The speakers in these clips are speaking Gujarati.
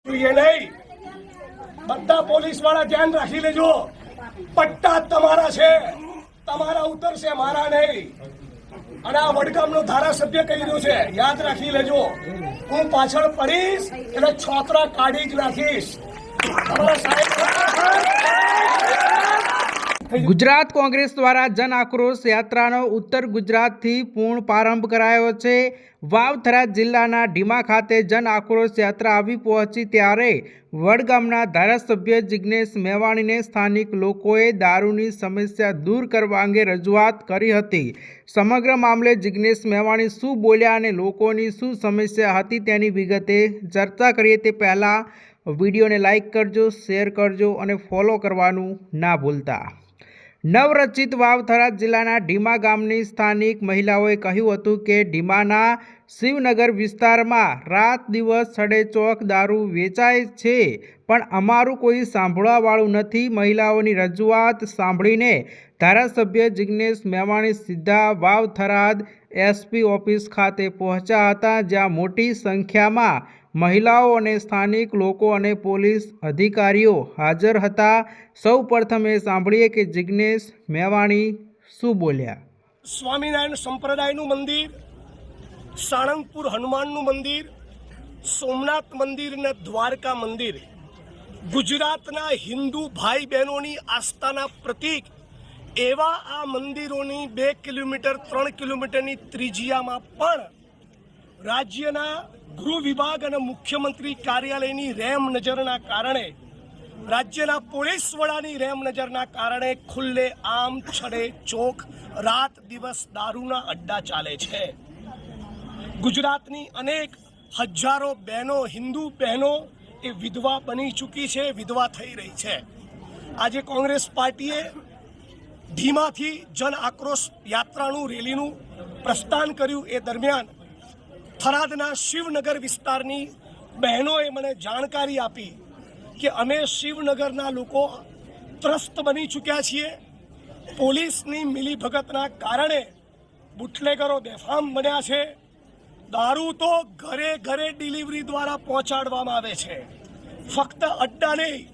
જોઈએ નહીં। બધા પોલીસ વાળા ધ્યાન રાખી લેજો, પટ્ટા તમારા છે, તમારા ઉતરશે, મારા નહીં। અને આ વડગામનો ધારાસભ્ય કહી રહ્યો છે, યાદ રાખી લેજો, હું પાછળ પડીશ એટલે છોતરા કાઢી જ નાખીશ। તમારા સાહેબ ગુજરાત કોંગ્રેસ દ્વારા જન આક્રોશ યાત્રાનો ઉત્તર ગુજરાતથી પૂર્ણ પ્રારંભ કરાયો છે। વાવથરા જિલ્લાના ઢીમા ખાતે જન આક્રોશ યાત્રા આવી પહોંચી ત્યારે વડગામના ધારાસભ્ય જિગ્નેશ મેવાણીને સ્થાનિક લોકોએ દારૂની સમસ્યા દૂર કરવા અંગે રજૂઆત કરી હતી। સમગ્ર મામલે જિગ્નેશ મેવાણી શું બોલ્યા અને લોકોની શું સમસ્યા હતી તેની વિગતે ચર્ચા કરીએ તે પહેલાં વિડીયોને લાઇક કરજો, શેર કરજો અને ફોલો કરવાનું ના ભૂલતા। નવરચિત વાવથરા જિલ્લાના ઢીમા ગામની સ્થાનિક મહિલાઓએ કહ્યું હતું કે ઢીમાના શિવનગર વિસ્તારમાં રાત દિવસ સડેચોક દારૂ વેચાય છે, પણ અમારું કોઈ સાંભળવાવાળું નથી। મહિલાઓની રજૂઆત સાંભળીને ધારાસભ્ય જિગ્નેશ મેવાણી સીધા વાવથરાદ એસપી ઓફિસ ખાતે પહોંચ્યા હતા, જ્યાં મોટી સંખ્યામાં મહિલાઓ અને સ્થાનિક લોકો અને પોલીસ અધિકારીઓ હાજર હતા। સૌ પ્રથમે સાંભળીએ કે જિગ્નેશ મેવાણી શું બોલ્યા। સ્વામિનારાયણ સંપ્રદાયનું મંદિર, સાળંગપુર હનુમાનનું મંદિર, સોમનાથ મંદિર અને દ્વારકા મંદિર ગુજરાતના હિન્દુ ભાઈ બહેનોની આસ્થાના પ્રતીક એવા આ મંદિરોની 2 કિલોમીટર 3 કિલોમીટરની ત્રિજ્યામાં પણ રાજ્યના ગૃહ વિભાગ અને મુખ્યમંત્રી કાર્યાલયની રેમ નજરના કારણે, રાજ્યના પોલીસ વડાની રેમ નજરના કારણે ખુલ્લે આમ છડે ચોક રાત દિવસ દારૂના અડ્ડા ચાલે છે। ગુજરાતની અનેક હજારો બહેનો, હિન્દુ બહેનો એ વિધવા બની ચૂકી છે, વિધવા થઈ રહી છે। આજે કોંગ્રેસ પાર્ટીએ ઢીમાથી જન આક્રોશ યાત્રાનું રેલીનું પ્રસ્થાન કર્યું। એ દરમિયાન થરાદના શિવનગર વિસ્તારની બહેનોએ મને જાણકારી આપી કે અમે શિવનગરના લોકો ત્રસ્ત બની ચૂક્યા છીએ। પોલીસની મિલીભગતના કારણે બુટલેગરો બેફામ બન્યા છે। દારૂ તો ઘરે ઘરે ડિલિવરી દ્વારા પહોંચાડવામાં આવે છે, ફક્ત અડ્ડા નહીં।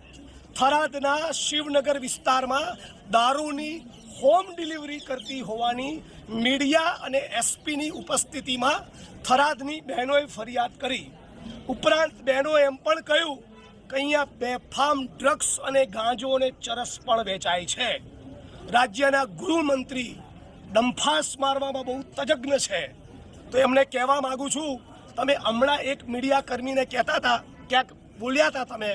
થરાદના શિવનગર વિસ્તારમાં દારૂની હોમ ડિલિવરી કરતી હોવાની મીડિયા અને એસપીની ઉપસ્થિતિમાં થરાદની બહેનોએ ફરિયાદ કરી। ઉપરાંત બહેનોએ એમ પણ કહ્યું કે અહીંયા બેફામ ડ્રગ્સ અને ગાંજો અને ચરસ પણ વેચાય છે। રાજ્યના ગૃહમંત્રી ડંફાસ મારવામાં બહુ તજજ્ઞ છે, તો એમને કહેવા માગું છું, તમે હમણાં એક મીડિયા કર્મીને કહેતા હતા, ક્યાંક બોલ્યા હતા તમે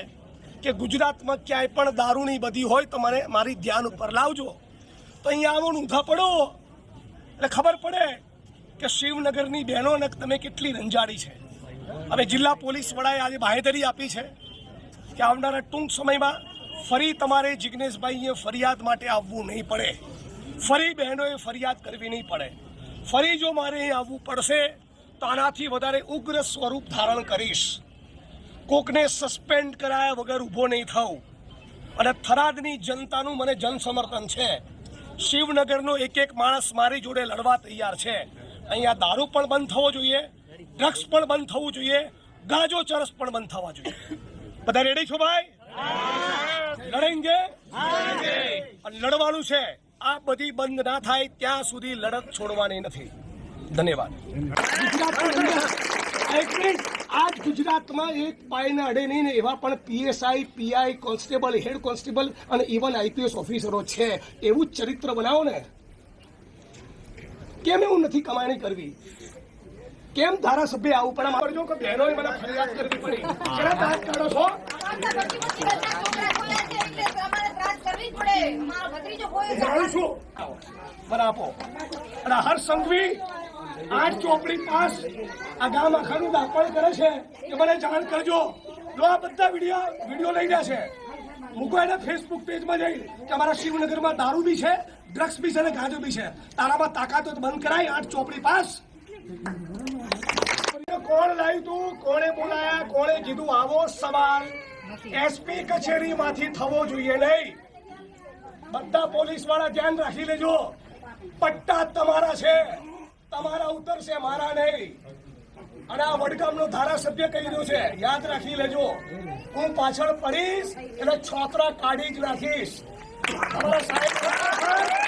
કે ગુજરાતમાં ક્યાંય પણ દારૂની બધી હોય તો મને મારી ધ્યાન ઉપર લાવજો। તો અહીંયા આવો ઊંધા પડો એટલે ખબર પડે કે શિવનગરની બહેનોને તમે કેટલી રંજાડી છે। હવે જિલ્લા પોલીસ વડાએ આજે બાંહેધરી આપી છે કે આવનારા ટૂંક સમયમાં ફરી તમારે જિગ્નેશભાઈએ ફરિયાદ માટે આવવું નહીં પડે, ફરી બહેનોએ ફરિયાદ કરવી નહીં પડે। ફરી જો મારે અહીં આવવું પડશે તો આનાથી વધારે ઉગ્ર સ્વરૂપ ધારણ કરીશ। કોકને સસ્પેન્ડ કરાયા વગર ઊભો નહીં થવું। અને થરાદની જનતાનું મને જન સમર્થન છે। શિવનગરનો એક એક માણસ મારી જોડે લડવા તૈયાર છે। અહીંયા દારૂ પણ બંધ થવો જોઈએ, ડ્રગ્સ પણ બંધ થવું જોઈએ, ગાંજો ચરસ પણ બંધ થવા જોઈએ। બધા રેડી છો ભાઈ? લડેંગે અને લડવાનું છે। આ બધી બંધ ના થાય ત્યાં સુધી લડત છોડવાની નથી। ધન્યવાદ। આજ ગુજરાતમાં એક પાયના અડે નહીં ને એવા પણ PSI, PI, constable, head constable અને ઇવન આઈપીએસ ઓફિસરો છે। એવું જ ચરિત્ર બનાવો ને। કેમ એવું નથી કમાણી કરવી? કેમ ધારાસભ્ય આવું પણ કરજો કે બહેનોએ મને ફરિયાદ કરવી પડી? કેના દાંત કાઢો છો? બરાબર। અને હર સંઘવી 8 ચોપડી પાસ આ ગામ આખાનું દાપણ કરે છે કે મને જાણ કરજો। જો આ બધા વિડીયો લઈ ગયા છે, મૂકો એને ફેસબુક પેજમાં જઈ કે અમારા શિવનગરમાં દારૂ બી છે, ડ્રગ્સ બી છે અને ગાંજો બી છે। તારામાં તાકાત હોય તો બંધ કરાય 8 ચોપડી પાસ। કોણ લાવ્યું તું, કોણે બોલાયા, કોણે કીધું આવો સવાલ એસપી કચેરીમાંથી થવો જોઈએ નહીં। બધા પોલીસ વાળા ધ્યાન રાખી લેજો, પટ્ટા તમારા છે, તમારા ઉતરશે, મારા નહીં। અને આ વડગામનો ધારાસભ્ય કહી રહ્યો છે, યાદ રાખી લેજો, હું પાછળ પડીશ એટલે છોતરા કાઢી જ નાખીશ. તમારા સાહેબ